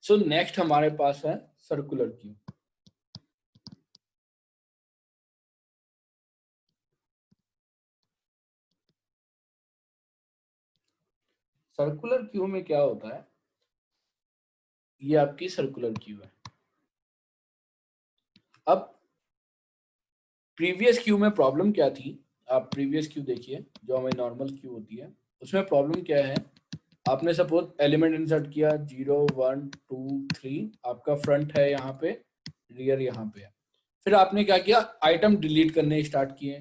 So next हमारे पास है circular queue. Circular queue में क्या होता है, ये आपकी सर्कुलर क्यू है। अब प्रीवियस क्यू में प्रॉब्लम क्या थी, आप प्रीवियस क्यू देखिए, जो हमें नॉर्मल क्यू होती है, उसमें प्रॉब्लम क्या है, आपने सपोज एलिमेंट इंसर्ट किया 0 1 2 3, आपका फ्रंट है यहाँ पे, रियर यहाँ पे है। फिर आपने क्या किया, आइटम डिलीट करने स्टार्ट किए,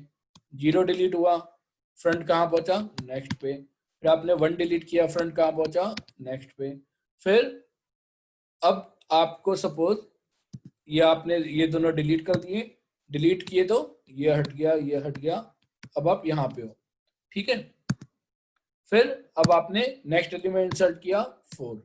0 डिलीट हुआ, फ्रंट कहाँ पहुंचा, नेक्स्ट पे। फिर आपने 1 डिलीट किया, फ्रंट कहाँ पहुंचा, नेक्स्ट पे। फिर अब आपको सपोज ये आपने ये दोनों डिलीट कर दिए, डिलीट किए तो ये हट गया, ये हट गया, अब आप यहाँ पे हो, ठीक है। फिर अब आपने नेक्स्ट एलिमेंट इंसर्ट किया 4,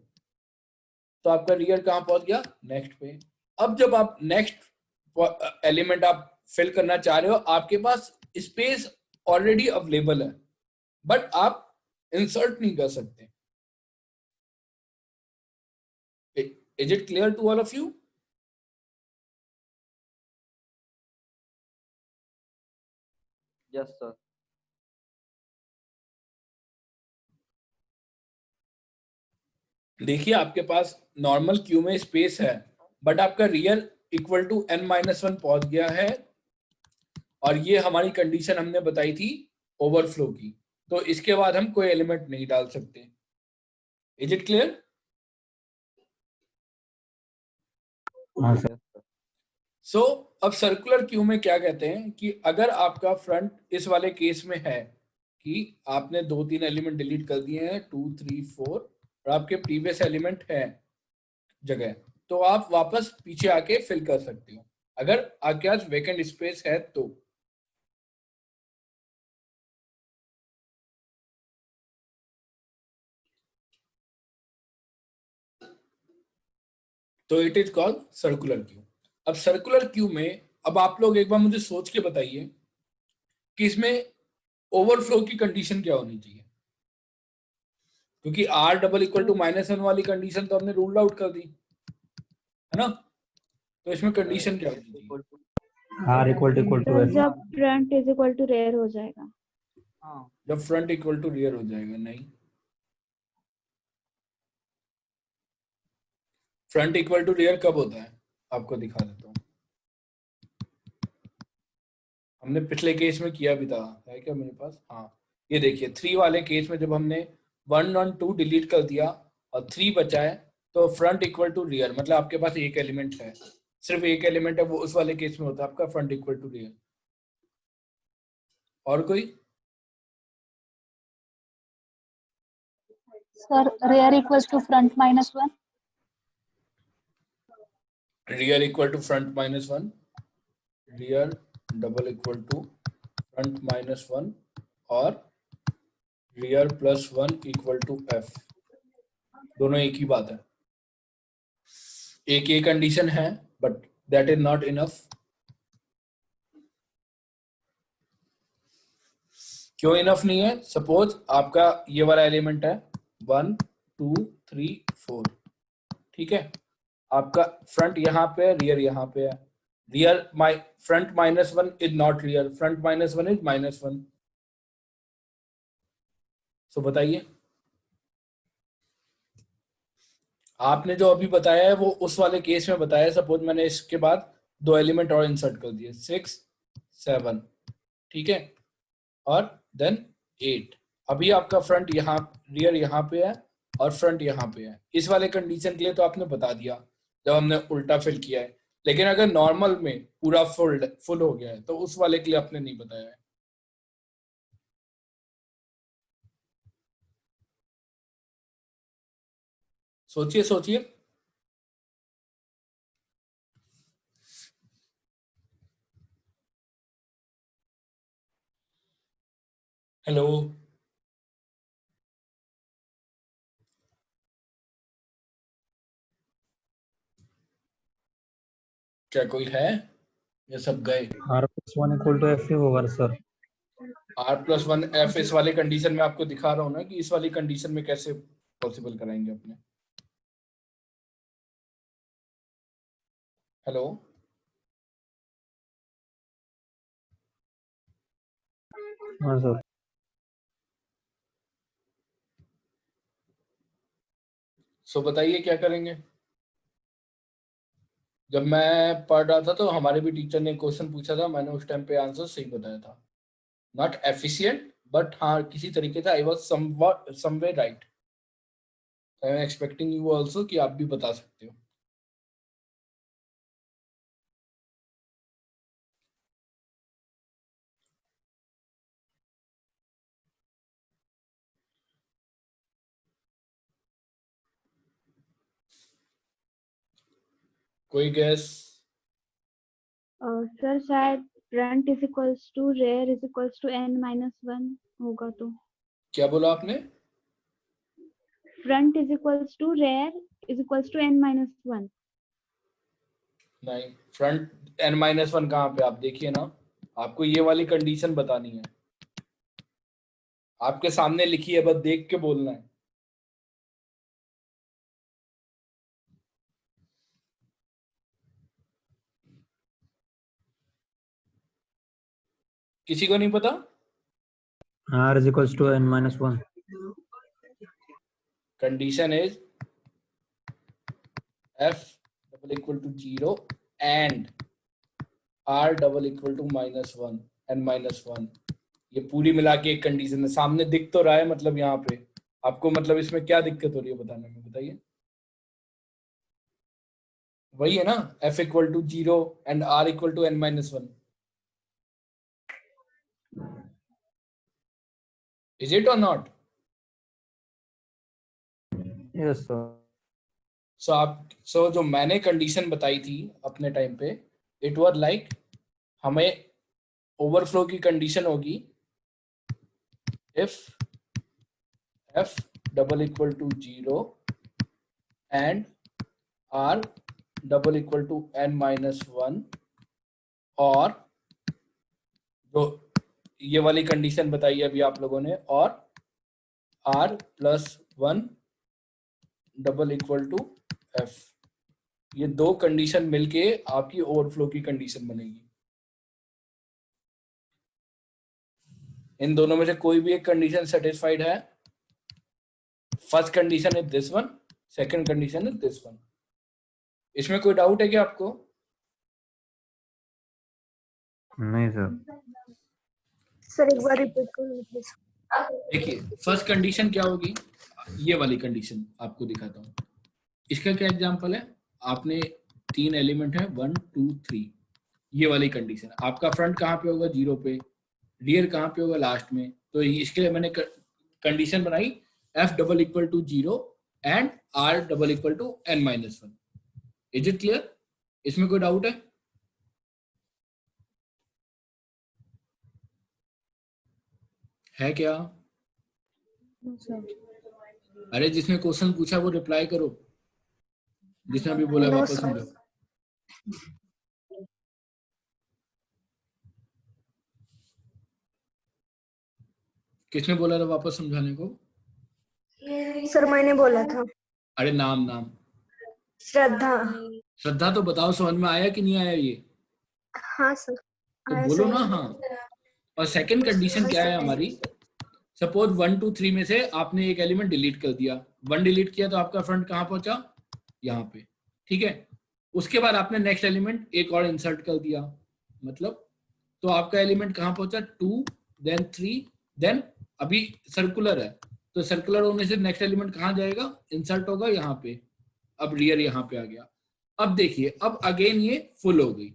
तो आपका रियर कहाँ पहुंच गया, नेक्स्ट पे। अब जब आप नेक्स्ट एलिमेंट आप फिल करना चाह रहे हो, आपके पास स्पेस ऑलरेडी अवेलेबल है, बट आप इंसर्ट नहीं कर सकते। Is it clear to all of you? Yes sir. देखिए आपके पास नॉर्मल क्यू में स्पेस है, बट आपका रियर इक्वल टू n-1 पहुंच गया है, और ये हमारी कंडीशन हमने बताई थी ओवरफ्लो की, तो इसके बाद हम कोई एलिमेंट नहीं डाल सकते। Is it clear? हाँ सर। सो अब सर्कुलर क्यू में क्या कहते हैं कि अगर आपका फ्रंट इस वाले केस में है कि आपने 2-3 एलिमेंट डिलीट कर दिए हैं 2 3 4, और आपके प्रीवियस एलिमेंट है जगह, तो आप वापस पीछे आके फिल कर सकते हो अगर आपके पास वेकेंट स्पेस है तो it is called circular queue. अब सर्कुलर क्यू में अब आप लोग एक बार मुझे सोच के बताइए कि इसमें ओवरफ्लो की कंडीशन क्या होनी चाहिए, क्योंकि आर डबल इक्वल टू -1 वाली कंडीशन तो हमने रूल आउट कर दी है ना, तो इसमें कंडीशन क्या होनी चाहिए? आर इक्वल टू जब front is equal to rear हो जाएगा। हाँ, जब फ्रंट इक्वल टू रियर हो जाएगा, नहीं, फ्रंट इक्वल टू रियर कब होता है, आपको दिखा देता हूँ। हमने पिछले केस में किया भी था, है क्या मेरे पास, हाँ ये देखिए 3 वाले केस में जब हमने 1 और 2 डिलीट कर दिया और 3 बचा है, तो फ्रंट इक्वल टू रियर मतलब आपके पास एक एलिमेंट है, सिर्फ एक एलिमेंट है, वो उस वाले केस में होता है आपका फ्रंट इक्वल टू रियर। और कोई? Sir rear equals to front -1. Rear equal to front -1, rear double equal to front -1, और रियर +1 इक्वल टू एफ, दोनों एक ही बात है, एक ये कंडीशन है, but that is not enough. क्यों इनफ नहीं है? सपोज आपका ये वाला एलिमेंट है 1 2 3 4, ठीक है, आपका फ्रंट यहाँ पे है, रियर यहाँ पे है, rear front -1 is not rear, front -1 is -1, सो बताइए, आपने जो अभी बताया है वो उस वाले केस में बताया, सपोज मैंने इसके बाद 2 एलिमेंट और इंसर्ट कर दिए 6 7, ठीक है, और देन 8, अभी आपका फ्रंट यहाँ, रियर यहाँ पे है और फ्रंट यहाँ पे है, इस वाले कंडीशन के लिए तो आपने बता दिया जब हमने उल्टा फिल किया है, लेकिन अगर नॉर्मल में पूरा फुल हो गया है तो उस वाले के लिए आपने नहीं बताया है। सोचिए सोचिए, हेलो, क्या कोई है या सब गए? R+1 इक्वल टू F होगा सर। R+1 F इस वाले कंडीशन में आपको दिखा रहा हूँ ना कि इस वाली कंडीशन में कैसे पॉसिबल कराएंगे अपने। हेलो, हाँ सर। सो बताइए क्या करेंगे। जब मैं पढ़ रहा था तो हमारे भी टीचर ने क्वेश्चन पूछा था, मैंने उस टाइम पे आंसर सही बताया था। नॉट एफिशिएंट बट हाँ किसी तरीके से I was somewhat right. I am expecting you also कि आप भी बता सकते हो। कोई गैस? सर शायद front is equals to rear is equals to n-1 होगा तो। क्या बोला आपने? Front is equals to rear is equals to n-1। नहीं, फ्रंट n-1 कहाँ पे? आप देखिए ना, आपको ये वाली कंडीशन बतानी है, आपके सामने लिखी है, बस देख के बोलना है। किसी को नहीं पता? R is equals to n-1. Condition is f double equal to 0 and r double equal to -1 n-1। ये पूरी मिला के एक कंडीशन है, सामने दिख तो रहा है, मतलब यहाँ पे आपको मतलब इसमें क्या दिक्कत हो रही है बताने में, बताइए। वही है ना, f equal to 0 and r equal to n-1। Is it और नॉट? Yes sir. सो जो मैंने कंडीशन बताई थी अपने टाइम पे, इट वाज लाइक हमें ओवरफ्लो की कंडीशन होगी if f double equal to 0 and r double equal to n-1, और जो ये वाली कंडीशन बताई अभी आप लोगों ने, और r+1 double equal to f। ये दो कंडीशन मिलके आपकी ओवरफ्लो की कंडीशन बनेगी। इन दोनों में से कोई भी एक कंडीशन सेटिस्फाइड है? First condition is this one, second condition is this one. इसमें कोई डाउट है क्या आपको? नहीं सर। सर एक बार रिपीट करो प्लीज। देखिए फर्स्ट कंडीशन क्या होगी, ये वाली कंडीशन आपको दिखाता हूँ। इसका क्या एग्जांपल है, आपने 3 एलिमेंट है 1 2 3, ये वाली कंडीशन। आपका फ्रंट कहाँ पे होगा? 0 पे। रियर कहाँ पे होगा? लास्ट में। तो इसके लिए मैंने कंडीशन बनाई f double equal to 0 and r double equal to n-1। Is it clear? इसमें कोई डाउट है क्या? अरे जिसने क्वेश्चन पूछा वो रिप्लाई करो, जिसने अभी बोला नो वापस सर। समझो। किसने बोला था वापस समझाने को? सर मैंने बोला था। अरे नाम श्रद्धा। श्रद्धा, तो बताओ समझ में आया कि नहीं आया ये? हाँ सर। तो आया बोलो सर। ना हाँ। और सेकंड कंडीशन क्या है हमारी? सपोज 1 2 3 में से आपने एक एलिमेंट डिलीट कर दिया, 1 डिलीट किया तो आपका फ्रंट कहाँ पहुंचा? यहाँ पे, ठीक है। उसके बाद आपने नेक्स्ट एलिमेंट एक और इंसर्ट कर दिया, मतलब तो आपका एलिमेंट कहाँ पहुंचा? 2 देन 3 देन, अभी सर्कुलर है तो सर्कुलर होने से नेक्स्ट एलिमेंट कहाँ जाएगा? इंसर्ट होगा यहाँ पे। अब रियर यहाँ पे आ गया। अब देखिए, अब अगेन ये फुल हो गई,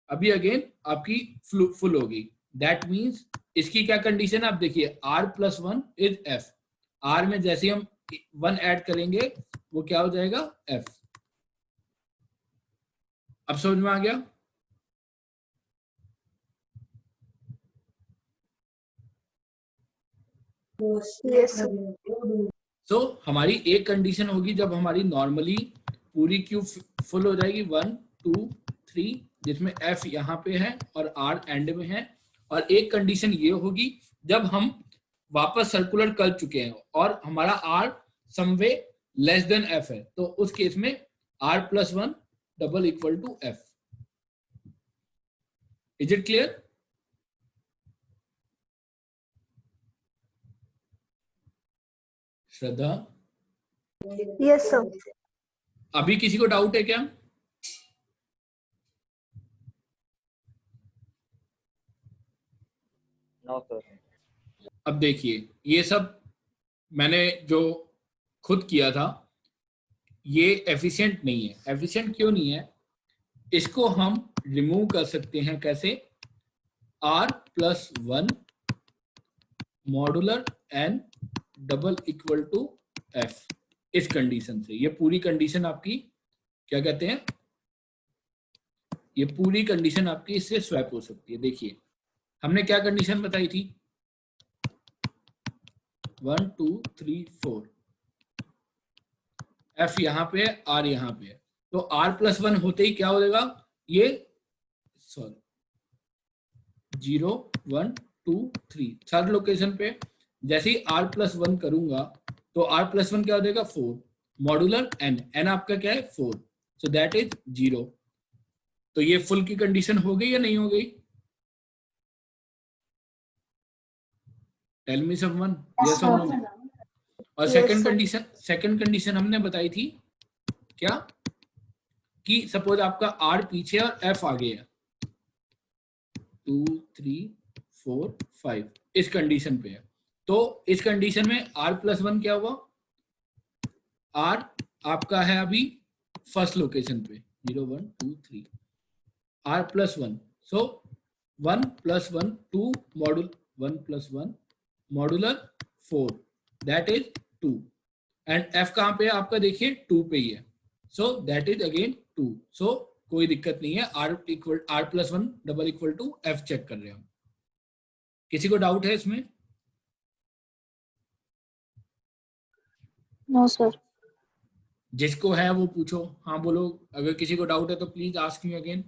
अभी अगेन आपकी फुल हो गई। दैट मीन्स इसकी क्या कंडीशन है? आप देखिए r+1 इज f। r में जैसे हम 1 ऐड करेंगे वो क्या हो जाएगा? f। अब समझ में आ गया? Yes sir. तो हमारी एक कंडीशन होगी जब हमारी नॉर्मली पूरी क्यू फुल हो जाएगी 1 2 3, जिसमें f यहाँ पे है और r एंड में है। और एक कंडीशन ये होगी जब हम वापस सर्कुलर कर चुके हैं और हमारा r somewhat less than f है, तो उस केस में r+1 double equal to f। Is it clear? Shraddha, yes sir. अभी किसी को डाउट है क्या? No sir. अब देखिए, ये सब मैंने जो खुद किया था ये एफिशिएंट नहीं है। एफिशिएंट क्यों नहीं है? इसको हम रिमूव कर सकते हैं कैसे? r+1 modular n double equal to f, इस कंडीशन से। ये पूरी कंडीशन आपकी क्या कहते हैं, ये पूरी कंडीशन आपकी इससे स्वैप हो सकती है। देखिए हमने क्या कंडीशन बताई थी, 1 2 3 4, f यहाँ पे है, r यहाँ पे है, तो r+1 होते ही क्या हो जाएगा, ये सॉरी 0 1 2 3 थर्ड लोकेशन पे जैसे ही r+1 करूंगा तो r+1 क्या हो जाएगा 4 मॉडुलर n आपका क्या है 4, सो दैट इज 0। तो ये फुल की कंडीशन हो गई या नहीं हो गई? टेल मी समवन, यस और नो। और सेकंड कंडीशन हमने बताई थी क्या, कि सपोज आपका r पीछे और f आगे है, 2 3 4 5 इस कंडीशन पे है। तो इस कंडीशन में r+1 क्या हुआ, r आपका है अभी फर्स्ट लोकेशन पे 0 1 2 3, r+1, so 1 + 1 2 मॉडुल 1 + 1 modular 4, that is 2, and f कहाँ पे है आपका, देखिए 2 पे ही है, so that is again 2। So कोई दिक्कत नहीं है, r+1 double equal to f check कर रहे हैं हम। किसी को डाउट है इसमें? No sir. जिसको है वो पूछो, हाँ बोलो। अगर किसी को डाउट है तो please ask me again.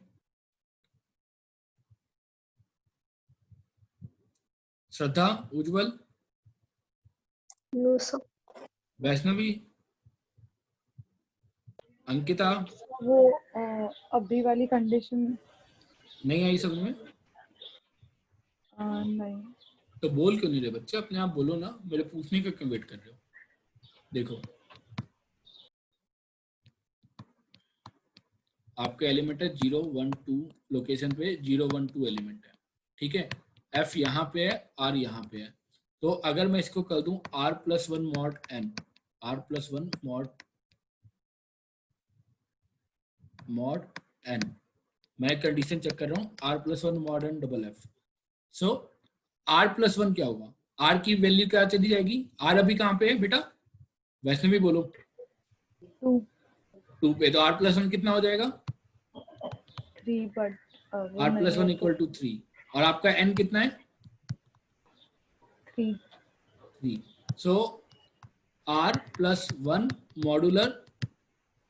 Shraddha, Ujjwal, no sir. Vaishnavi, Ankita, वो अभी वाली कंडीशन नहीं आई समझ में? नहीं। तो बोल क्यों नहीं रहे बच्चे, अपने आप बोलो ना, मेरे पूछने का क्यों वेट कर रहे हो? देखो आपका एलिमेंट है 0 1 2 लोकेशन पे 0 1 2 एलिमेंट है, ठीक है। f यहाँ पे है, r यहाँ पे है, तो अगर मैं इसको कर दूं r+1 mod n, r+1 mod n, मैं कंडीशन चेक कर रहा हूँ r+1 mod n double f, सो r+1 क्या होगा, r की वैल्यू क्या चली जाएगी, r अभी कहाँ पे है बेटा, वैष्णवी बोलो। 2 पे, तो r+1 कितना हो जाएगा, 3, बट r+1 इक्वल टू 3, और आपका n कितना है 3, सो r+1 मॉडुलर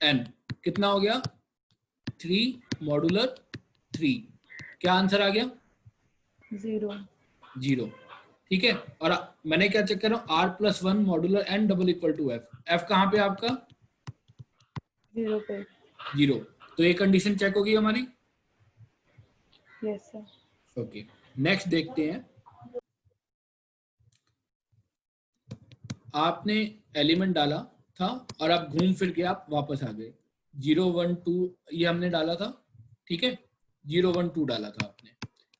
n कितना हो गया 3 मॉडुलर 3, क्या आंसर आ गया 0, ठीक है। और मैंने क्या चेक कर रहा हूँ r+1 modular n double equal to f कहाँ पे आपका 0 पे। 0, तो ये कंडीशन चेक होगी हमारी। Yes sir. ओके, नेक्स्ट देखते हैं। आपने एलिमेंट डाला था और आप घूम फिर के आप वापस आ गए, 0 1 2 ये हमने डाला था, ठीक है, 0 1 2 डाला था आपने।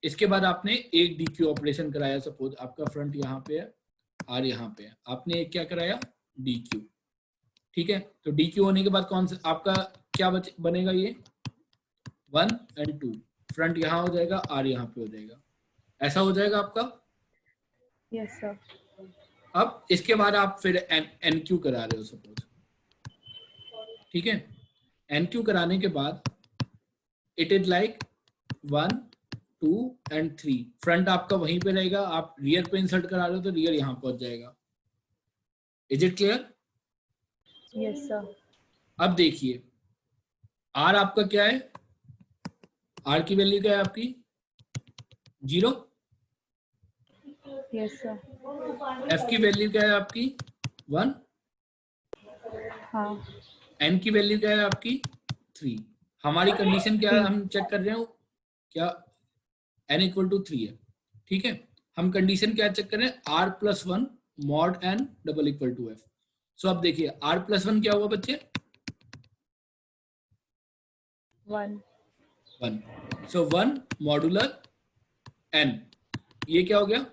इसके बाद आपने एक DQ ऑपरेशन कराया, सपोज आपका फ्रंट यहाँ पे है, R यहाँ पे है, आपने एक क्या कराया DQ, ठीक है। तो DQ होने के बाद कौन सा आपका क्या बनेगा, ये 1 और 2, फ्रंट यहाँ हो जाएगा, R यहाँ पे हो जाएगा, ऐसा हो जाएगा आपका। Yes sir. अब इसके बाद आप फिर NQ करा रहे हो सपोज, ठीक है। NQ कराने के बाद इट इज लाइक 1 2 और 3, फ्रंट आपका वहीं पे रहेगा, आप रियर पे इंसर्ट करा रहे हो तो रियर यहाँ पहुंच जाएगा। Is it clear? Yes sir. अब देखिए R आपका क्या है, R की वैल्यू क्या है आपकी 0, यस सर। F की वैल्यू क्या है आपकी 1, हाँ। N की वैल्यू क्या है आपकी 3। हमारी कंडीशन क्या है, हम चेक कर रहे हो क्या n इक्वल टू 3 है, ठीक है। हम कंडीशन क्या चेक करें, r plus 1 mod n double equal to f। So अब देखिए r प्लस 1 क्या हुआ बच्चे, 1. 1। सो 1 मॉडुलर n, ये क्या हो गया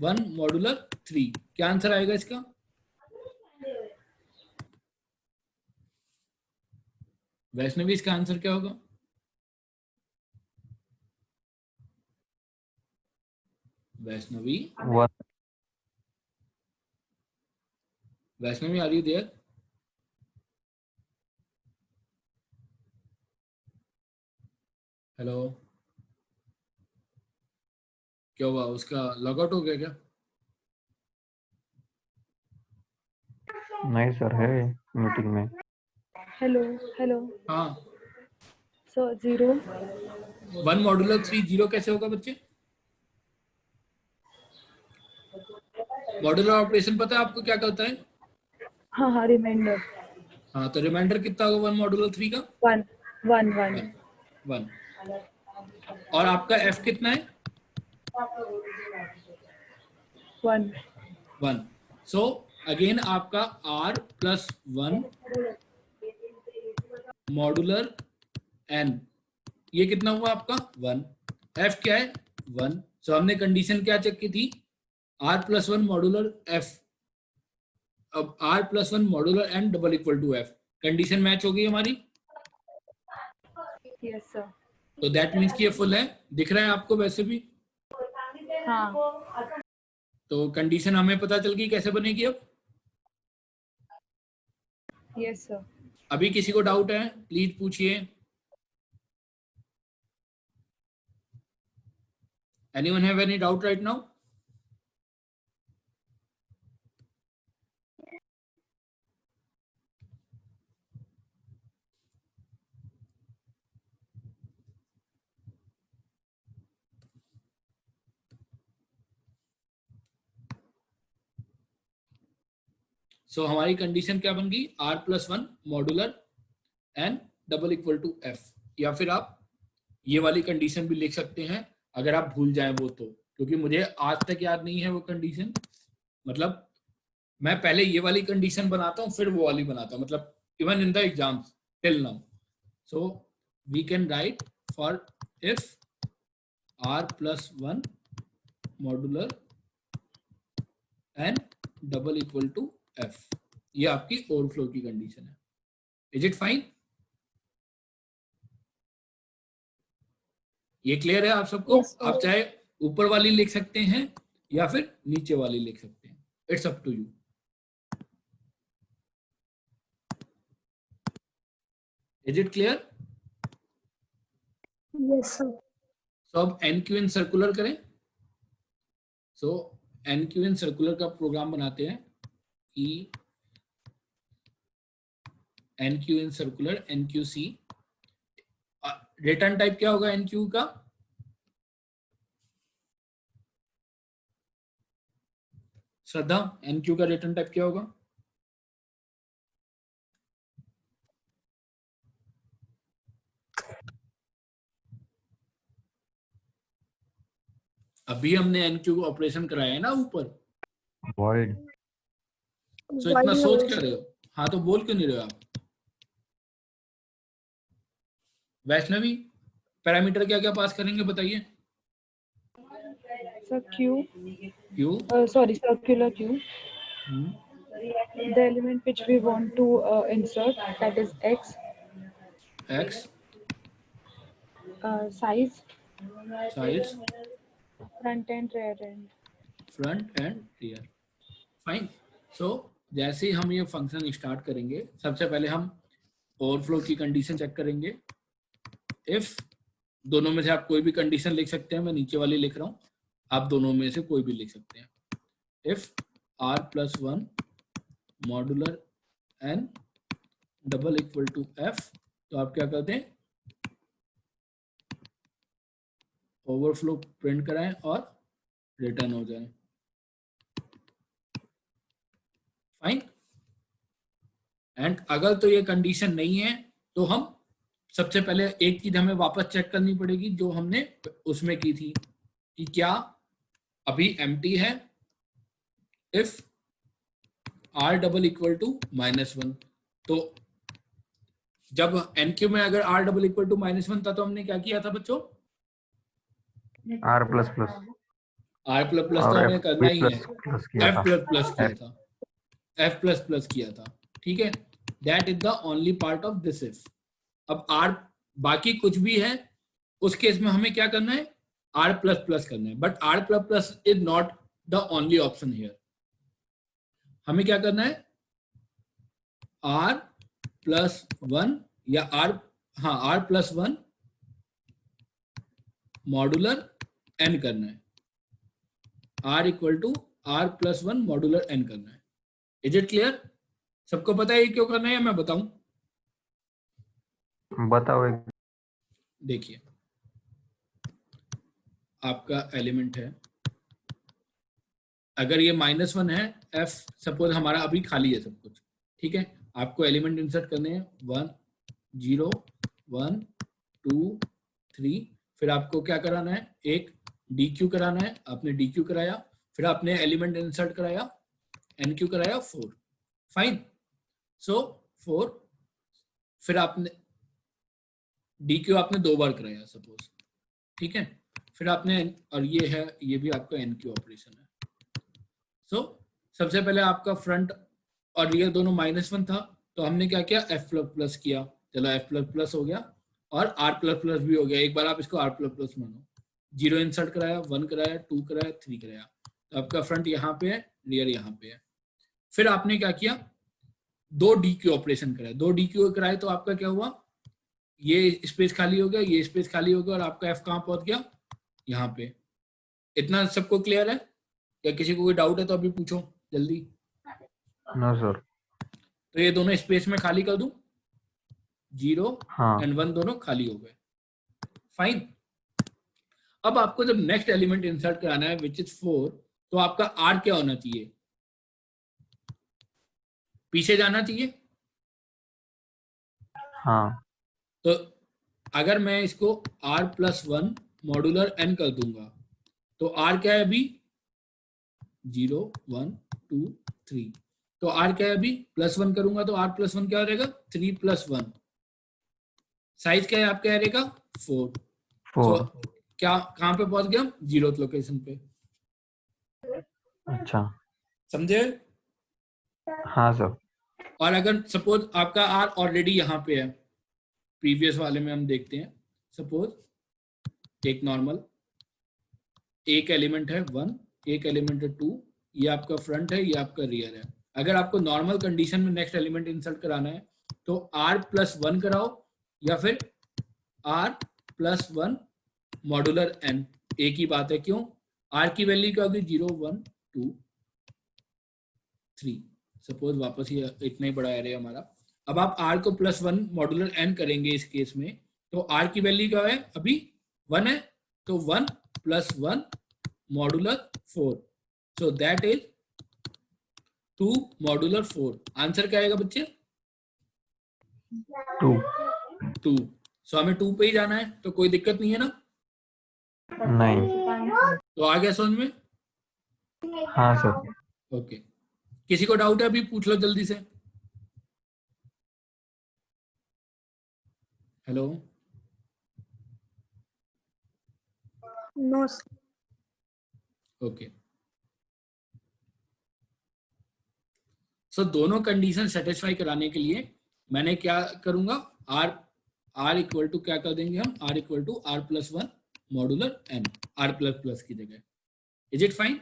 1 मॉडुलर 3। क्या आंसर आएगा इसका, वैष्णवी इसका आंसर क्या होगा, Vaishnavi, 1. Vaishnavi are you there? Hello, क्या हुआ, उसका लॉगआउट हो गया क्या? नहीं सर, है मीटिंग में। Hello, hello. हाँ, So 0. 1 मॉडुलर 3 जीरो कैसे होगा बच्चे, मॉडुलर ऑपरेशन पता है आपको क्या करता है? हाँ, remainder. हाँ, तो रिमाइंडर कितना होगा 1 मॉडुलर 3 का, 1, 1, 1. 1। और आपका f कितना है, 1. 1। सो अगेन आपका r प्लस 1 मॉडुलर n, ये कितना हुआ आपका 1, f क्या है 1। सो हमने कंडीशन क्या चेक की थी, r प्लस 1 मॉडुलर f, अब r plus 1 modular n double equal to f, condition match हो गई हमारी। Yes, sir. तो दैट मीन्स कि ये फुल है, दिख रहा है आपको वैसे भी। हाँ. तो कंडीशन हमें पता चल गई कैसे बनेगी अब। Yes, sir. अभी किसी को डाउट है प्लीज पूछिए। Anyone have any doubt right now? So हमारी कंडीशन क्या बन गई, r plus 1 modular n double equal to f, या फिर आप ये वाली कंडीशन भी लिख सकते हैं अगर आप भूल जाएं वो तो, क्योंकि मुझे आज तक याद नहीं है वो कंडीशन। मतलब मैं पहले ये वाली कंडीशन बनाता हूँ फिर वो वाली बनाता हूँ, मतलब even in the exams till now. So we can write for if r plus 1 modular n double equal to f, ये आपकी ओवरफ्लो की कंडीशन है। Is it fine? ये क्लियर है आप सबको? Yes, sir. आप चाहे ऊपर वाली लिख सकते हैं या फिर नीचे वाली लिख सकते हैं, it's up to you. Is it clear? Yes, sir. So अब एन क्यू इन सर्कुलर करें। So enqueue in circular का प्रोग्राम बनाते हैं, ई enqueue in circular enqueue C. Return type क्या होगा एन क्यू का? Shraddha, enqueue का रिटर्न टाइप क्या होगा? अभी हमने एन क्यू ऑपरेशन कराया है ना ऊपर, void. सो इतना सोच क्या रहे हो? हाँ तो बोल क्यों नहीं रहे हो आप? वैष्णवी, पैरामीटर क्या क्या पास करेंगे बताइए। Sir, Q. Q, Sorry, circular Q. The element which we want to insert, that is X. X, Size, size, front end, rear end. Front end rear. Fine. So जैसे ही हम ये फंक्शन स्टार्ट करेंगे, सबसे पहले हम ओवरफ्लो की condition check करेंगे। इफ दोनों में से आप कोई भी कंडीशन लिख सकते हैं, मैं नीचे वाली लिख रहा हूँ, आप दोनों में से कोई भी लिख सकते हैं। If r plus 1 modular n double equal to f, तो आप क्या करते हैं, ओवरफ्लो प्रिंट कराएं और रिटर्न हो जाए। फाइन। एंड अगर तो ये कंडीशन नहीं है तो हम सबसे पहले एक चीज हमें वापस चेक करनी पड़ेगी जो हमने उसमें की थी कि क्या अभी एम्प्टी है। If r double equal to -1, तो जब n क्यू में अगर r डबल इक्वल टू -1 था तो हमने क्या किया था बच्चों? R plus plus r plus plus तो और हमें F करना ही है, प्लस प्लस किया f था। प्लस प्लस किया था, f प्लस प्लस किया था, ठीक है। That is the only part of this if. अब r बाकी कुछ भी है उस केस में हमें क्या करना है? r प्लस प्लस करना है, but r plus plus is not the only option here. हमें क्या करना है? r प्लस 1 या r प्लस 1 मॉडुलर n करना है। r equal to r plus 1 modular n करना है। Is it clear? सबको पता है ये क्यों करना है या मैं बताऊं? बताओ एक। देखिए, आपका एलिमेंट है, अगर ये -1 है, f सपोज हमारा अभी खाली है सब कुछ, ठीक है। आपको एलिमेंट इंसर्ट करने हैं 1 0 1 2 3, फिर आपको क्या कराना है? एक dq कराना है। आपने dq कराया, फिर आपने एलिमेंट इंसर्ट कराया, nq कराया 4, फाइन। सो 4, फिर आपने dq आपने 2 बार कराया सपोज, ठीक है। फिर आपने, और ये है, ये भी आपका nq ऑपरेशन है। सो सबसे पहले आपका फ्रंट और रियर दोनों -1 था, तो हमने क्या किया? f प्लस प्लस किया। चलो f प्लस प्लस हो गया और r प्लस प्लस भी हो गया। एक बार आप इसको r प्लस प्लस मानो। 0 इंसर्ट कराया, 1 कराया, 2 कराया, 3 कराया, तो आपका फ्रंट यहाँ पे है, रियर यहाँ पे है। फिर आपने क्या किया? 2 DQ ऑपरेशन कराया। 2 DQ कराए तो आपका क्या हुआ? ये स्पेस खाली हो गया, ये स्पेस खाली हो गया, और आपका f कहाँ पहुंच गया? यहाँ पे। इतना सबको क्लियर है? या किसी को कोई डाउट है तो अभी पूछो जल्दी। No sir. तो ये दोनों स्पेस में खाली कर दूं, 0 हाँ एंड 1 दोनों खाली हो गए, फाइन। अब आपको जब नेक्स्ट एलिमेंट इंसर्ट कराना है विच इज 4, तो आपका r क्या होना चाहिए? पीछे जाना चाहिए। हाँ तो अगर मैं इसको r प्लस 1 मॉडुलर n कर दूंगा तो r क्या है अभी? 0 1 2 3। तो r क्या है अभी? +1 करूंगा तो r प्लस 1 क्या हो जाएगा? 3 + 1। साइज क्या है आपका एरे का? 4। 4। क्या कहां पे पहुंच गया? 0th लोकेशन पे। अच्छा समझे? हाँ सर। और अगर सपोज आपका r ऑलरेडी यहाँ पे है, प्रीवियस वाले में हम देखते हैं, सपोज एक नॉर्मल, एक एलिमेंट है 1, एक एलिमेंट है 2, ये आपका फ्रंट है, ये आपका रियर है। अगर आपको नॉर्मल कंडीशन में नेक्स्ट एलिमेंट इंसर्ट कराना है तो r प्लस 1 कराओ या फिर r प्लस 1 मॉडुलर n, एक ही बात है। क्यों? r की वैल्यू क्या होगी? 0 1 2 3। सपोज वापस ये इतना ही बड़ा एरे हमारा। अब आप r को +1 मॉडुलर n करेंगे इस केस में, तो r की वैल्यू क्या है? अभी 1 है, तो 1 + 1 modular 4, so that is 2 modular 4। Answer क्या आएगा बच्चे? 2। सो हमें 2 पे ही जाना है, तो कोई दिक्कत नहीं है ना? नहीं। तो आ गया समझ में? हाँ सर। ओके, किसी को डाउट है अभी पूछ लो जल्दी से। Hello, No. ओके। सो दोनों कंडीशन सेटिस्फाई कराने के लिए मैंने क्या करूंगा? r इक्वल टू क्या कर देंगे हम? r equal to r plus 1 modular n, r plus plus की जगह। Is it fine?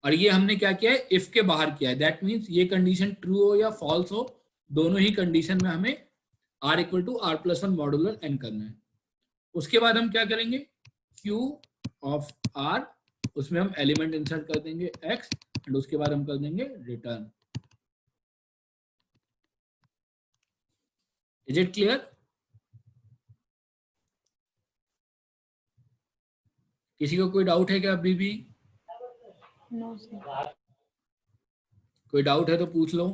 और ये हमने क्या किया है? इफ के बाहर किया है। दैट मीन्स ये कंडीशन ट्रू हो या फॉल्स हो, दोनों ही कंडीशन में हमें r equal to r plus 1 modular n करना है। उसके बाद हम क्या करेंगे? q ऑफ r, उसमें हम एलिमेंट इंसर्ट कर देंगे x, एंड उसके बाद हम कर देंगे रिटर्न। Is it clear? किसी को कोई डाउट है क्या अभी भी? No, sir. कोई डाउट है तो पूछ लो।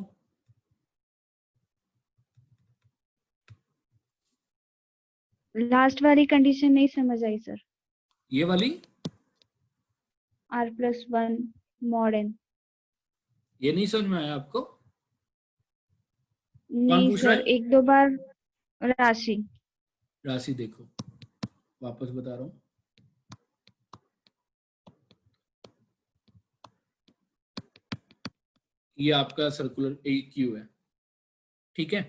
लास्ट वाली कंडीशन नहीं समझ आई सर। ये वाली r+1 mod n। ये नहीं समझ में आया आपको? नहीं पूछ रहा सर, है? एक दो बार राशि। राशि देखो, वापस बता रहा हूँ। ये आपका सर्कुलर क्यू है, ठीक है,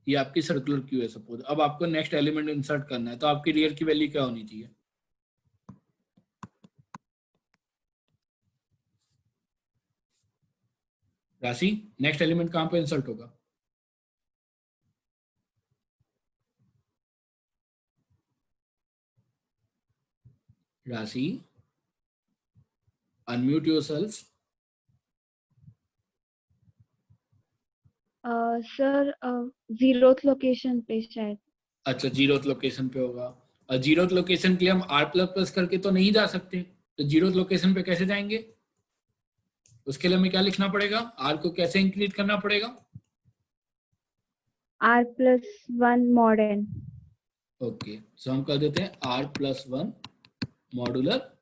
ये आपकी सर्कुलर क्यू है सपोज। अब आपको नेक्स्ट एलिमेंट इंसर्ट करना है, तो आपकी रियल की वैल्यू क्या होनी चाहिए? राशि, नेक्स्ट एलिमेंट कहां पे इंसर्ट होगा? राशि, unmute yourself. Sir 0th location पे शायद। अच्छा, 0th लोकेशन पे होगा। और 0th लोकेशन के लिए हम r प्लस प्लस करके तो नहीं जा सकते, तो 0th लोकेशन पे कैसे जाएंगे? उसके लिए हमें क्या लिखना पड़ेगा? r को कैसे इंक्रीज करना पड़ेगा? r+1 mod n। ओके, सो हम कर देते हैं r+1 मॉडुलर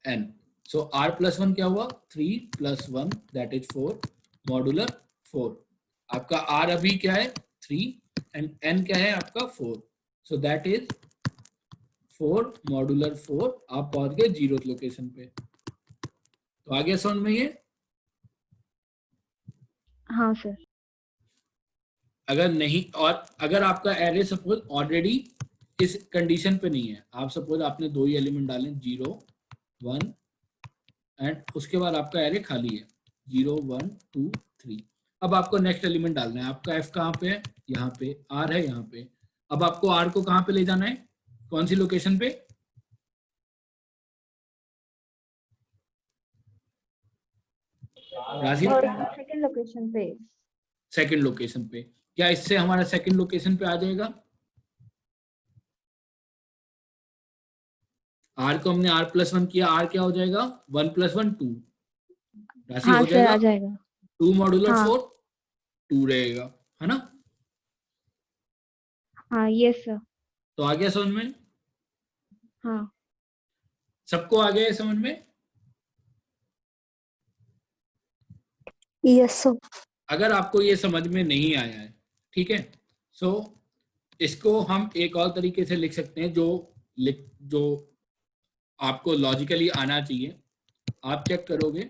n। सो r+1 क्या हुआ? 3 + 1 दैट इज 4 मॉडुलर 4। आपका r अभी क्या है? 3 एंड n क्या है आपका? 4। सो दैट इज 4 मॉडुलर 4। आप पहुंच गए 0th लोकेशन पे। तो आ गया समझ में ये? हाँ सर। अगर नहीं, और अगर आपका एरे सपोज ऑलरेडी इस कंडीशन पे नहीं है, आप सपोज आपने दो ही एलिमेंट डाले 0 1 एंड उसके बाद आपका एरे खाली है 0 1 2 3। अब आपको नेक्स्ट एलिमेंट डालना है। आपका f कहाँ पे है? यहाँ पे। r है यहाँ पे। अब आपको r को कहाँ पे ले जाना है? कौन सी लोकेशन पे? राशि, सेकंड लोकेशन पे। सेकंड लोकेशन पे। क्या इससे हमारा सेकंड लोकेशन पे आ जाएगा? r को हमने r+1 किया, r क्या हो जाएगा? 1 + 1 2। राशि हाँ हो सर, आ जाएगा जाएगा। 2 मॉडुलर हाँ 4 2 रहेगा, है ना? हाँ, यस सर। तो आ गया समझ में? हाँ सबको आ गया है समझ में? Yes, sir. अगर आपको ये समझ में नहीं आया है, ठीक है, सो इसको हम एक और तरीके से लिख सकते हैं, जो आपको लॉजिकली आना चाहिए। आप चेक करोगे,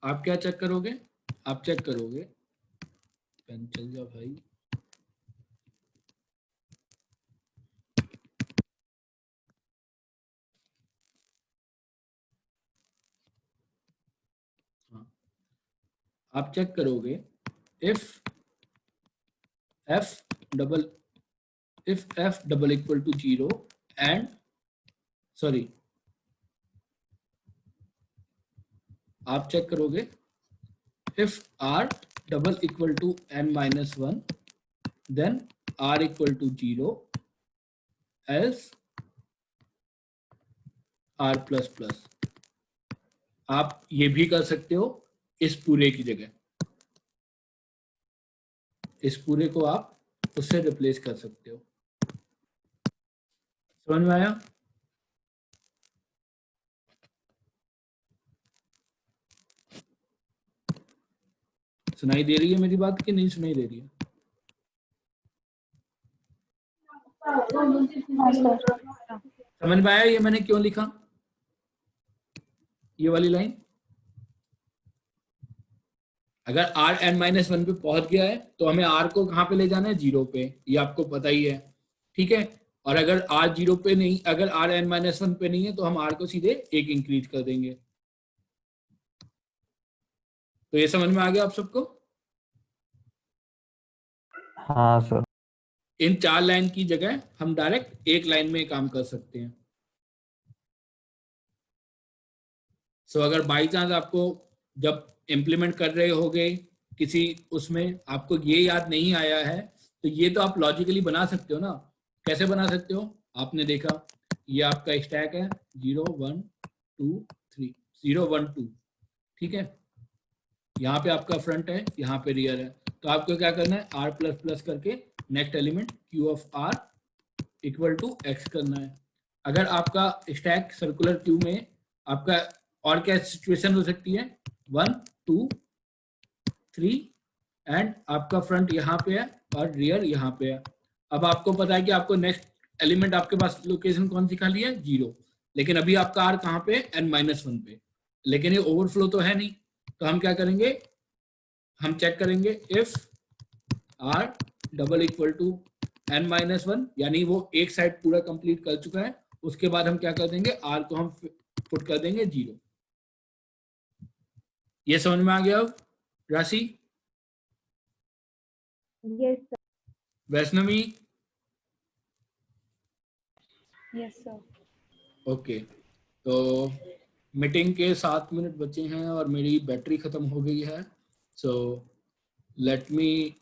आप क्या चेक करोगे? आप चेक करोगे, पेन चल जा भाई। हाँ, आप चेक करोगे if f double equal to 0 and sorry, आप चेक करोगे if r double equal to n-1 then r equal to 0 as r plus plus। आप ये भी कर सकते हो इस पूरे की जगह, इस पूरे को आप उससे रिप्लेस कर सकते हो। समझ में आया? सुनाई दे रही है मेरी बात कि नहीं सुनाई दे रही है? समझ में आया ये मैंने क्यों लिखा ये वाली लाइन? अगर r n-1 पे पहुंच गया है तो हमें r को कहां पे ले जाना है? 0 पे, ये आपको पता ही है, ठीक है। और अगर r 0 पे नहीं, अगर r n-1 पे नहीं है तो हम r को सीधे 1 इंक्रीज कर देंगे। तो ये समझ में आ गया आप सबको? हाँ सर। इन 4 लाइन की जगह हम डायरेक्ट एक लाइन में काम कर सकते हैं। सो अगर बाई चांस आपको जब इम्प्लीमेंट कर रहे होगे किसी उसमें आपको ये याद नहीं आया है, तो ये तो आप लॉजिकली बना सकते हो ना। कैसे बना सकते हो? आपने देखा ये आपका स्टैक है 0 1 2 3 0 1 2, ठीक है। यहाँ पे आपका फ्रंट है, यहाँ पे रियर है, तो आपको क्या करना है, r प्लस प्लस करके next element q of r equal to x करना है। अगर आपका स्टैक सर्कुलर क्यू में आपका और क्या सिचुएशन हो सकती है, 1 2 3 एंड आपका फ्रंट यहाँ पे है और रियर यहाँ पे है। अब आपको पता है कि आपको नेक्स्ट एलिमेंट आपके पास लोकेशन कौन सी खाली है, 0, लेकिन अभी आपका r कहाँ पे, n-1 पे, लेकिन ये ओवरफ्लो तो है नहीं, तो हम क्या करेंगे, हम चेक करेंगे if r double equal to n-1, यानी वो एक साइड पूरा कंप्लीट कर चुका है, उसके बाद हम क्या कर देंगे, r को हम पुट कर देंगे 0। ये समझ में आ गया अब राशि? Yes sir. Vaishnavi? Yes, sir. Okay, तो मीटिंग के 7 मिनट बचे हैं और मेरी बैटरी खत्म हो गई है, so let me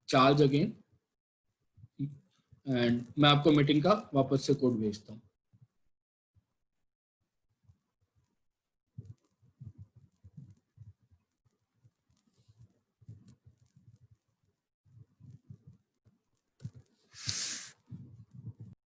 charge again and मैं आपको मीटिंग का वापस से कोड भेजता हूँ।